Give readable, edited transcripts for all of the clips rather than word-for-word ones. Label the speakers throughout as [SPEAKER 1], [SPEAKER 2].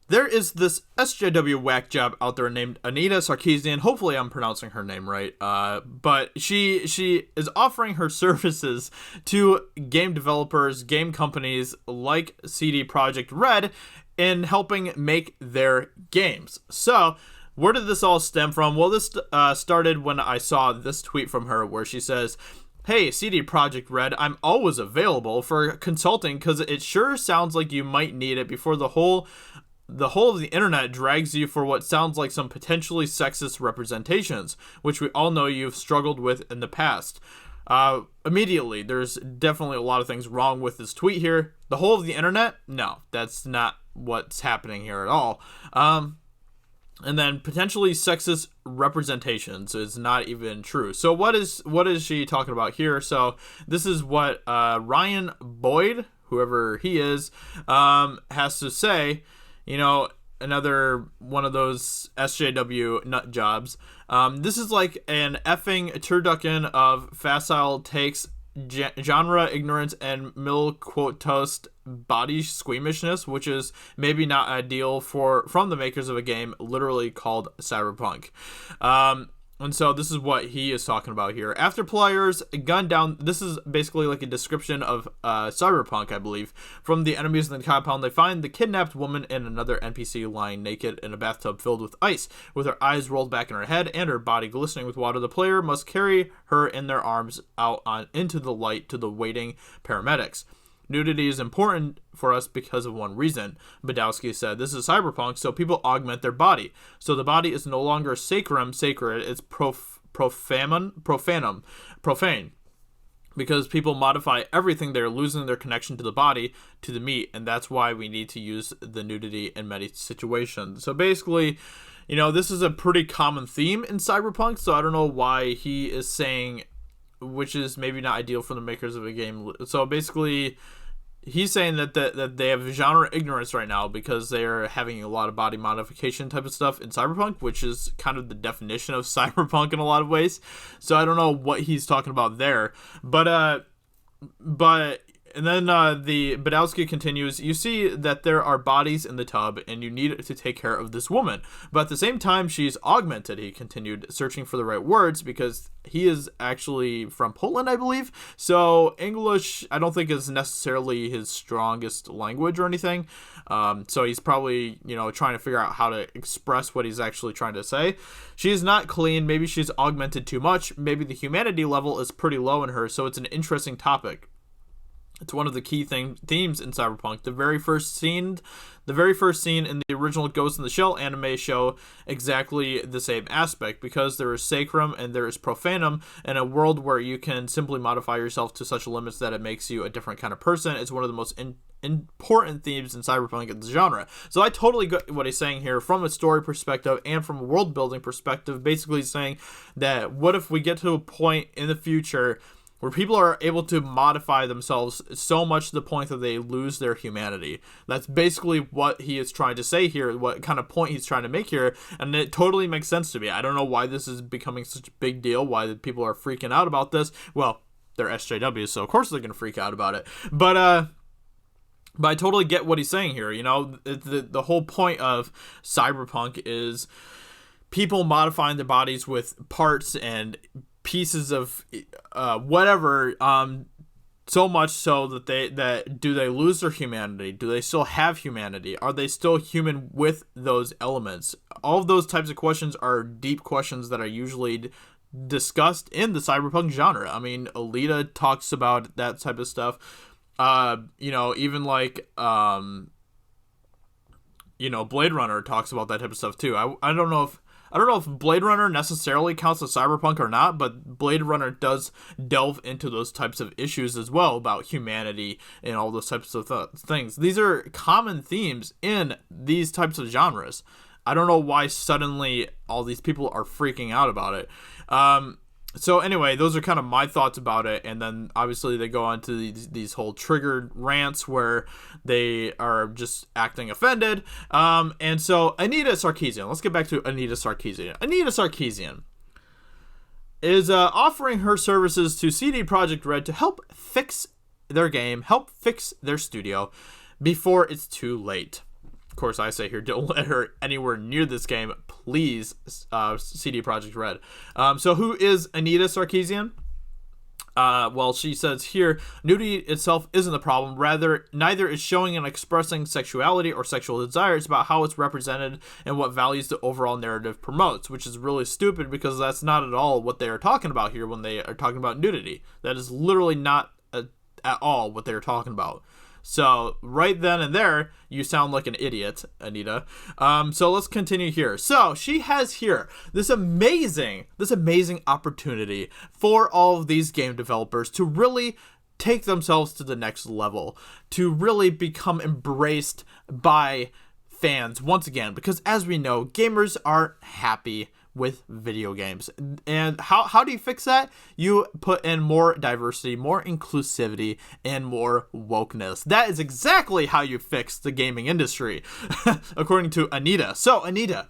[SPEAKER 1] There is this SJW whack job out there named Anita Sarkeesian. Hopefully, I'm pronouncing her name right. But she is offering her services to game developers, game companies like CD Projekt Red in helping make their games. So, where did this all stem from? Well, this started when I saw this tweet from her where she says, "Hey, CD Projekt Red, I'm always available for consulting because it sure sounds like you might need it before the whole of the internet drags you for what sounds like some potentially sexist representations, which we all know you've struggled with in the past." Immediately, there's definitely a lot of things wrong with this tweet here. The whole of the internet? No, that's not what's happening here at all. And then potentially sexist representations is not even true. So what is she talking about here? So this is what Ryan Boyd, whoever he is, has to say. You know, another one of those SJW nut jobs. This is like an effing turducken of facile takes, genre ignorance, and milk quote toast body squeamishness, which is maybe not ideal from the makers of a game literally called Cyberpunk. And so this is what he is talking about here. After players gun down, this is basically like a description of Cyberpunk, I believe. From the enemies in the compound, they find the kidnapped woman and another NPC lying naked in a bathtub filled with ice, with her eyes rolled back in her head and her body glistening with water. The player must carry her in their arms out into the light to the waiting paramedics. Nudity is important for us because of one reason. Badowski said, "This is cyberpunk, so people augment their body. So the body is no longer sacred, it's profane. Because people modify everything, they're losing their connection to the body, to the meat, and that's why we need to use the nudity in many situations." So basically, you know, this is a pretty common theme in cyberpunk, so I don't know why he is saying, which is maybe not ideal for the makers of a game. So basically, he's saying that they have genre ignorance right now because they're having a lot of body modification type of stuff in Cyberpunk, which is kind of the definition of Cyberpunk in a lot of ways. So I don't know what he's talking about there. But and then the Badowski continues, "You see that there are bodies in the tub, and you need to take care of this woman. But at the same time, she's augmented," he continued, searching for the right words, because he is actually from Poland, I believe. So English, I don't think, is necessarily his strongest language or anything. So he's probably, you know, trying to figure out how to express what he's actually trying to say. "She is not clean. Maybe she's augmented too much. Maybe the humanity level is pretty low in her, so it's an interesting topic. It's one of the key themes in Cyberpunk. The very first scene in the original Ghost in the Shell anime show exactly the same aspect, because there is sacrum and there is profanum in a world where you can simply modify yourself to such limits that it makes you a different kind of person. It's one of the most important themes in Cyberpunk in the genre." So I totally get what he's saying here from a story perspective and from a world building perspective, basically saying that what if we get to a point in the future where people are able to modify themselves so much to the point that they lose their humanity. That's basically what he is trying to say here, what kind of point he's trying to make here, and it totally makes sense to me. I don't know why this is becoming such a big deal, why the people are freaking out about this. Well, they're SJWs, so of course they're going to freak out about it. But I totally get what he's saying here. You know, the whole point of Cyberpunk is people modifying their bodies with parts and pieces of whatever, so much so that do they lose their humanity? Do they still have humanity? Are they still human with those elements? All of those types of questions are deep questions that are usually discussed in the cyberpunk genre. I mean, Alita talks about that type of stuff. You know, even like you know, Blade Runner talks about that type of stuff too. I don't know if Blade Runner necessarily counts as cyberpunk or not, but Blade Runner does delve into those types of issues as well about humanity and all those types of things. These are common themes in these types of genres. I don't know why suddenly all these people are freaking out about it. So anyway, those are kind of my thoughts about it, and then obviously they go on to these whole triggered rants where they are just acting offended. And so Anita Sarkeesian, let's get back to Anita Sarkeesian. Anita Sarkeesian is offering her services to CD Projekt Red to help fix their game, help fix their studio before it's too late. course, I say here, don't let her anywhere near this game, please, CD Projekt Red. So who is Anita Sarkeesian? Well, she says here, nudity itself isn't the problem. Rather, neither is showing and expressing sexuality or sexual desires about how it's represented and what values the overall narrative promotes, which is really stupid because that's not at all what they are talking about here when they are talking about nudity. That is literally not at all what they're talking about. So right then and there, you sound like an idiot, Anita. So let's continue here. So she has here this amazing opportunity for all of these game developers to really take themselves to the next level, to really become embraced by fans once again, because as we know, gamers are happy with video games. And how do you fix that? You put in more diversity, more inclusivity, and more wokeness. That is exactly how you fix the gaming industry, according to Anita. So Anita,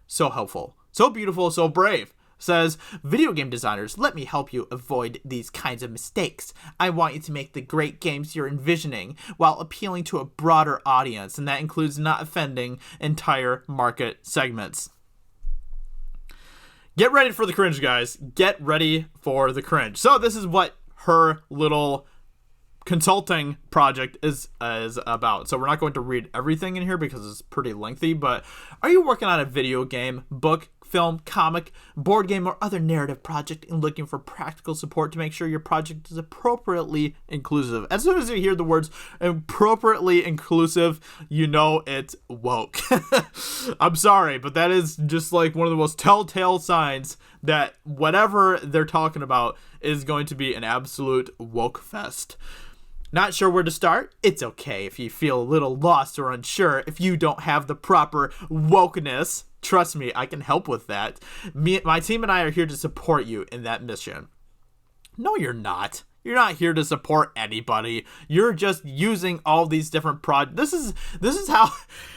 [SPEAKER 1] so helpful, so beautiful, so brave, says, video game designers, let me help you avoid these kinds of mistakes. I want you to make the great games you're envisioning while appealing to a broader audience, and that includes not offending entire market segments. Get ready for the cringe, guys. Get ready for the cringe. So this is what her little consulting project is about. So we're not going to read everything in here because it's pretty lengthy, but are you working on a video game, book, film, comic, board game, or other narrative project and looking for practical support to make sure your project is appropriately inclusive? As soon as you hear the words appropriately inclusive, you know it's woke. I'm sorry, but that is just like one of the most telltale signs that whatever they're talking about is going to be an absolute woke fest. Not sure where to start? It's okay if you feel a little lost or unsure if you don't have the proper wokeness. Trust me, I can help with that. My team and I are here to support you in that mission. No, you're not. You're not here to support anybody. You're just using all these different This is how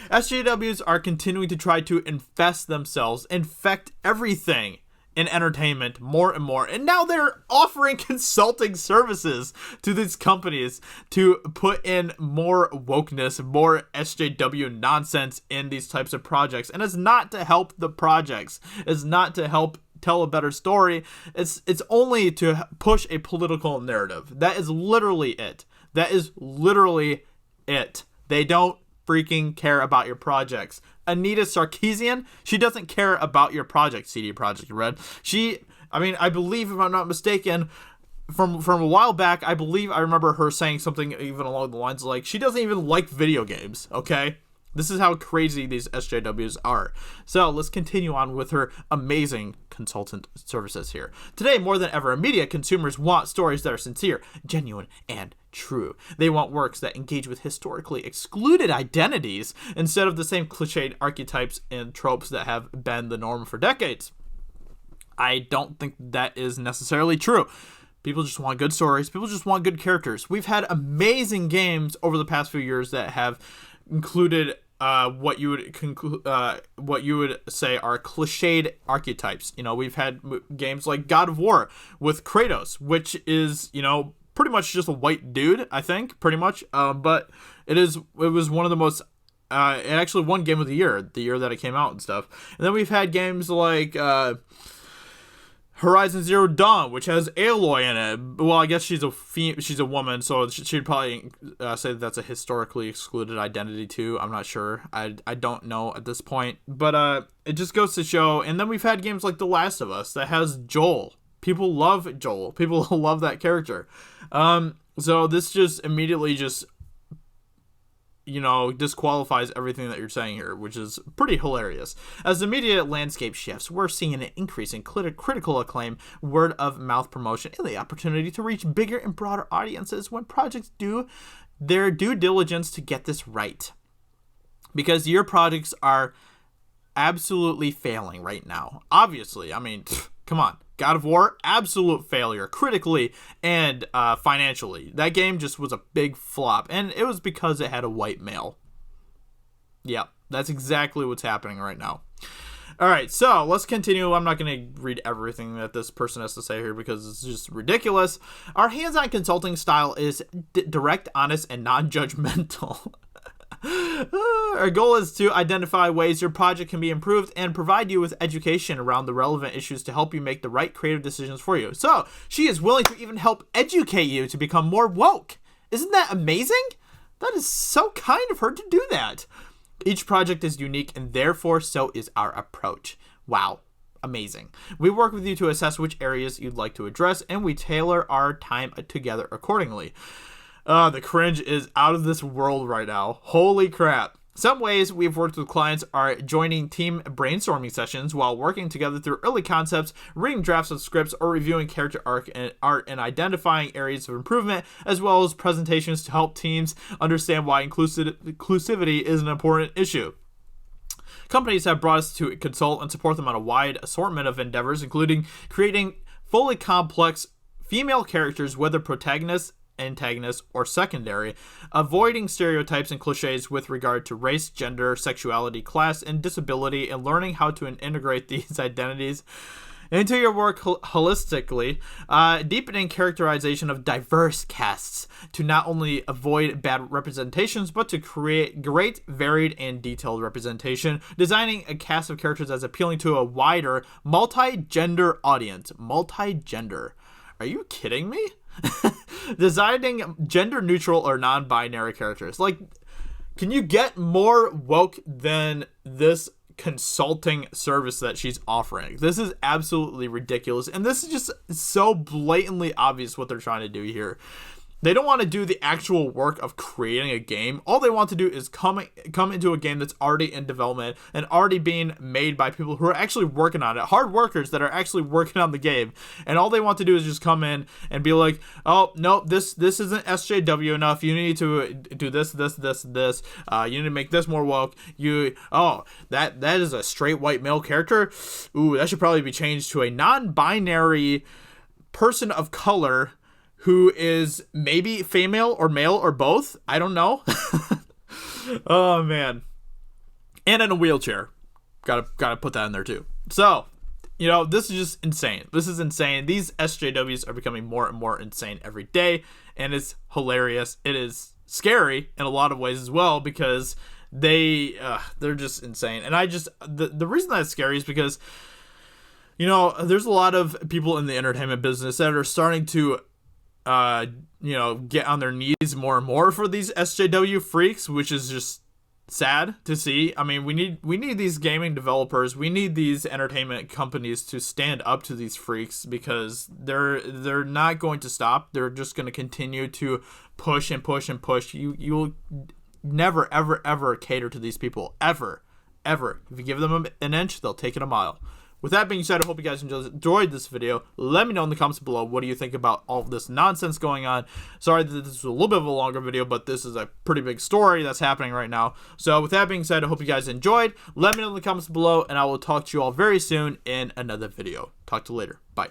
[SPEAKER 1] SJWs are continuing to try to infect everything in entertainment more and more, and now they're offering consulting services to these companies to put in more wokeness, more SJW nonsense in these types of projects. And it's not to help the projects, it's not to help tell a better story, it's only to push a political narrative. That is literally it. They don't freaking care about your projects. Anita Sarkeesian, she doesn't care about your project, CD Projekt Red. I believe, if I'm not mistaken, from a while back, I remember her saying something even along the lines like, she doesn't even like video games, okay? This is how crazy these SJWs are. So let's continue on with her amazing consultant services here. Today, more than ever, media consumers want stories that are sincere, genuine, and true. They want works that engage with historically excluded identities instead of the same cliched archetypes and tropes that have been the norm for decades. I don't think that is necessarily true. People just want good stories. People just want good characters. We've had amazing games over the past few years that have included what you would say are cliched archetypes. You know, we've had games like God of War with Kratos, which is, pretty much just a white dude, I think, pretty much. But it was one of the most it actually won Game of the year that it came out and stuff. And then we've had games like Horizon Zero Dawn, which has Aloy in it. Well, I guess she's a woman, so she'd probably say that's a historically excluded identity too. I'm not sure. I don't know at this point. But it just goes to show. And then we've had games like The Last of Us that has Joel. People love Joel. People love that character. So this just immediately disqualifies everything that you're saying here, which is pretty hilarious. As the media landscape shifts, we're seeing an increase in critical acclaim, word of mouth promotion, and the opportunity to reach bigger and broader audiences when projects do their due diligence to get this right. Because your projects are absolutely failing right now. Obviously, come on. God of War, absolute failure, critically and financially. That game just was a big flop, and it was because it had a white male. Yep, that's exactly what's happening right now. All right, so let's continue. I'm not going to read everything that this person has to say here because it's just ridiculous. Our hands-on consulting style is direct, honest, and non-judgmental. Our goal is to identify ways your project can be improved and provide you with education around the relevant issues to help you make the right creative decisions for you. So, she is willing to even help educate you to become more woke. Isn't that amazing? That is so kind of her to do that. Each project is unique, and therefore so is our approach. Wow. Amazing. We work with you to assess which areas you'd like to address, and we tailor our time together accordingly. The cringe is out of this world right now. Holy crap. Some ways we've worked with clients are joining team brainstorming sessions while working together through early concepts, reading drafts of scripts, or reviewing character arc and art and identifying areas of improvement, as well as presentations to help teams understand why inclusivity is an important issue. Companies have brought us to consult and support them on a wide assortment of endeavors, including creating fully complex female characters, whether protagonists, antagonists, or secondary, avoiding stereotypes and cliches with regard to race, gender, sexuality, class, and disability, and learning how to integrate these identities into your work holistically, deepening characterization of diverse casts to not only avoid bad representations, but to create great, varied, and detailed representation, designing a cast of characters as appealing to a wider, multi-gender audience. Multi-gender. Are you kidding me? Designing gender-neutral or non-binary characters. Like, can you get more woke than this consulting service that she's offering? This is absolutely ridiculous, and this is just so blatantly obvious what they're trying to do here. They don't want to do the actual work of creating a game. All they want to do is come into a game that's already in development and already being made by people who are actually working on it. Hard workers that are actually working on the game. And all they want to do is just come in and be like, oh, no, this isn't SJW enough. You need to do this. You need to make this more woke. That is a straight white male character. Ooh, that should probably be changed to a non-binary person of color who is maybe female or male or both. I don't know. Oh, man. And in a wheelchair. Gotta put that in there, too. So, this is just insane. This is insane. These SJWs are becoming more and more insane every day, and it's hilarious. It is scary in a lot of ways as well, because they're just insane. And the reason that it's scary is because, there's a lot of people in the entertainment business that are starting to get on their knees more and more for these SJW freaks, which is just sad to see. I mean, we need these gaming developers, we need these entertainment companies to stand up to these freaks, because they're not going to stop. They're just going to continue to push and push and push. You'll never ever cater to these people, ever. If you give them an inch, they'll take it a mile. With that being said, I hope you guys enjoyed this video. Let me know in the comments below, what do you think about all of this nonsense going on. Sorry that this was a little bit of a longer video, but this is a pretty big story that's happening right now. So with that being said, I hope you guys enjoyed. Let me know in the comments below, and I will talk to you all very soon in another video. Talk to you later. Bye.